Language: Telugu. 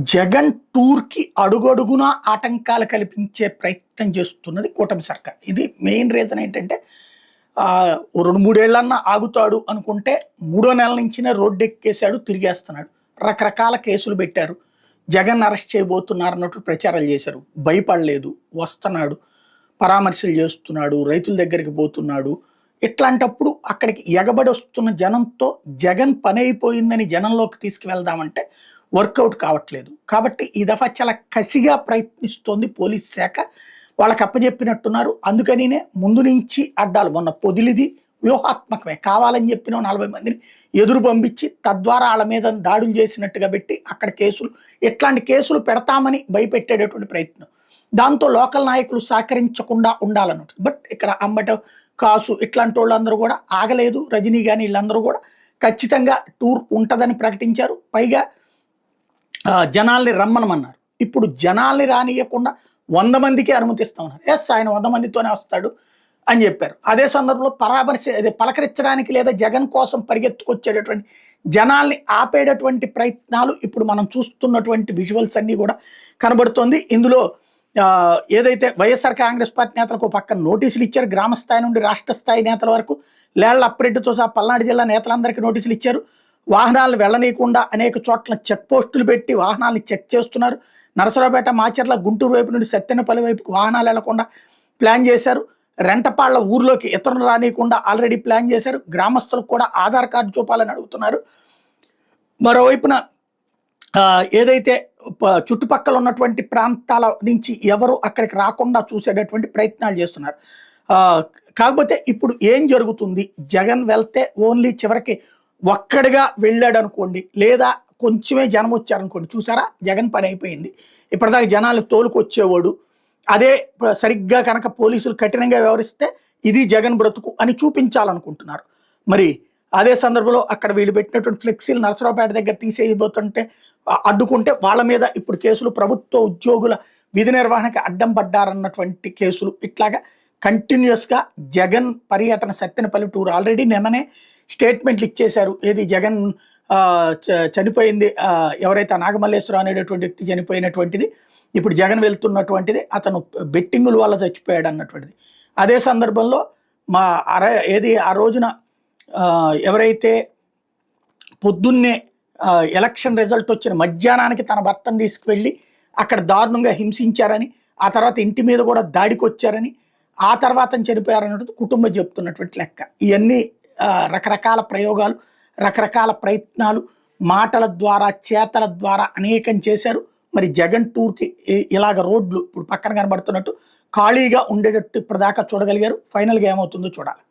జగన్ టూర్‌కి అడుగడుగునా ఆటంకాలు కల్పించే ప్రయత్నం చేస్తున్నది కూటమి సర్కార్. ఇది మెయిన్ రీజన్ ఏంటంటే ఓ 2, 3 ఏళ్లన్నా ఆగుతాడు అనుకుంటే మూడో నెల నుంచినే రోడ్డెక్కేసాడు, తిరిగేస్తున్నాడు. రకరకాల కేసులు పెట్టారు. జగన్ అరెస్ట్ చేయబోతున్నారు అన్నట్టు ప్రచారాలు చేశారు. భయపడలేదు, వస్తున్నాడు, పరామర్శలు చేస్తున్నాడు, రైతుల దగ్గరికి పోతున్నాడు. ఇట్లాంటప్పుడు అక్కడికి ఎగబడొస్తున్న జనంతో జగన్ పనైపోయిందని జనంలోకి తీసుకువెళ్దామంటే వర్కౌట్ కావట్లేదు. కాబట్టి ఈ దఫా చాలా కసిగా ప్రయత్నిస్తోంది పోలీస్ శాఖ. వాళ్ళకి అప్పజెప్పినట్టున్నారు. అందుకనినే ముందు నుంచి అడ్డాలు, మొన్న పొదిలిది వ్యూహాత్మకమే, కావాలని చెప్పిన 40 మందిని ఎదురు పంపించి తద్వారా వాళ్ళ మీద దాడులు చేసినట్టుగా పెట్టి అక్కడ కేసులు, ఇట్లాంటి కేసులు పెడతామని భయపెట్టేటటువంటి ప్రయత్నం. దాంతో లోకల్ నాయకులు సహకరించకుండా ఉండాలన్నట్టు. బట్ ఇక్కడ అంబట, కాసు ఇట్లాంటి వాళ్ళందరూ కూడా ఆగలేదు. రజనీ కానీ వీళ్ళందరూ కూడా ఖచ్చితంగా టూర్ ఉంటుందని ప్రకటించారు. పైగా జనాల్ని రమ్మనమన్నారు. ఇప్పుడు జనాల్ని రానియకుండా 100 మందికే అనుమతిస్తామన్నారు. ఆయన 100 మందితోనే వస్తాడు అని చెప్పారు. అదే సందర్భంలో పలకరించడానికి లేదా జగన్ కోసం పరిగెత్తుకొచ్చేటటువంటి జనాల్ని ఆపేటటువంటి ప్రయత్నాలు ఇప్పుడు మనం చూస్తున్నటువంటి విజువల్స్ అన్నీ కూడా కనబడుతోంది. ఇందులో ఏదైతే వైఎస్ఆర్ కాంగ్రెస్ పార్టీ నేతలకు పక్కన నోటీసులు ఇచ్చారు, గ్రామ స్థాయి నుండి రాష్ట్ర స్థాయి నేతల వరకు, లేళ్ల అప్రెడ్డితో సహా పల్నాడు జిల్లా నేతలందరికీ నోటీసులు ఇచ్చారు. వాహనాలను వెళ్ళనీయకుండా అనేక చోట్ల చెక్ పోస్టులు పెట్టి వాహనాలను చెక్ చేస్తున్నారు. నరసరావుపేట, మాచర్ల, గుంటూరు వైపు నుండి సత్తెనపల్లి వైపుకి వాహనాలు వెళ్లకుండా ప్లాన్ చేశారు. రెంటపాళ్ల ఊర్లోకి ఇతరులు రానియకుండా ఆల్రెడీ ప్లాన్ చేశారు. గ్రామస్తులకు కూడా ఆధార్ కార్డు చూపాలని అడుగుతున్నారు. మరోవైపున ఏదైతే చుట్టుపక్కల ఉన్నటువంటి ప్రాంతాల నుంచి ఎవరు అక్కడికి రాకుండా చూసేటటువంటి ప్రయత్నాలు చేస్తున్నారు. కాకపోతే ఇప్పుడు ఏం జరుగుతుంది, జగన్ వెళ్తే ఓన్లీ చివరికి ఒక్కడిగా వెళ్ళాడు అనుకోండి, లేదా కొంచెమే జనం వచ్చారనుకోండి, చూసారా జగన్ పని అయిపోయింది. ఇప్పటిదాకా జనాలు తోలుకొచ్చేవాడు. అదే సరిగ్గా కనుక పోలీసులు కఠినంగా వ్యవహరిస్తే ఇది జగన్ బ్రతుకు అని చూపించాలనుకుంటున్నారు. మరి అదే సందర్భంలో అక్కడ వీళ్ళు పెట్టినటువంటి ఫ్లెక్సీలు నరసరావుపేట దగ్గర తీసేయబోతుంటే అడ్డుకుంటే వాళ్ళ మీద ఇప్పుడు కేసులు, ప్రభుత్వ ఉద్యోగుల విధి నిర్వహణకి అడ్డం పడ్డారన్నటువంటి కేసులు, ఇట్లాగా కంటిన్యూస్గా జగన్ పర్యటన. సత్తెనపల్లి టూర్ ఆల్రెడీ నిన్ననే స్టేట్మెంట్లు ఇచ్చేశారు. ఏది జగన్ చనిపోయింది, ఎవరైతే నాగమల్లేశ్వరరావు అనేటటువంటి వ్యక్తి చనిపోయినటువంటిది, ఇప్పుడు జగన్ వెళ్తున్నటువంటిది అతను బెట్టింగుల వల్ల చచ్చిపోయాడు అన్నటువంటిది. అదే సందర్భంలో ఆ రోజున ఎవరైతే పొద్దున్నే ఎలక్షన్ రిజల్ట్ వచ్చిన మధ్యాహ్నానికి తన భర్తను తీసుకువెళ్ళి అక్కడ దారుణంగా హింసించారని, ఆ తర్వాత ఇంటి మీద కూడా దాడికి వచ్చారని, ఆ తర్వాత చనిపోయారన్నట్టు కుటుంబం చెప్తున్నటువంటి లెక్క. ఇవన్నీ రకరకాల ప్రయోగాలు, రకరకాల ప్రయత్నాలు, మాటల ద్వారా చేతల ద్వారా అనేకం చేశారు. మరి జగన్ టూర్కి ఇలాగ రోడ్లు ఇప్పుడు పక్కన కనబడుతున్నట్టు ఖాళీగా ఉండేటట్టు ఇప్పటిదాకా చూడగలిగారు. ఫైనల్గా ఏమవుతుందో చూడాలి.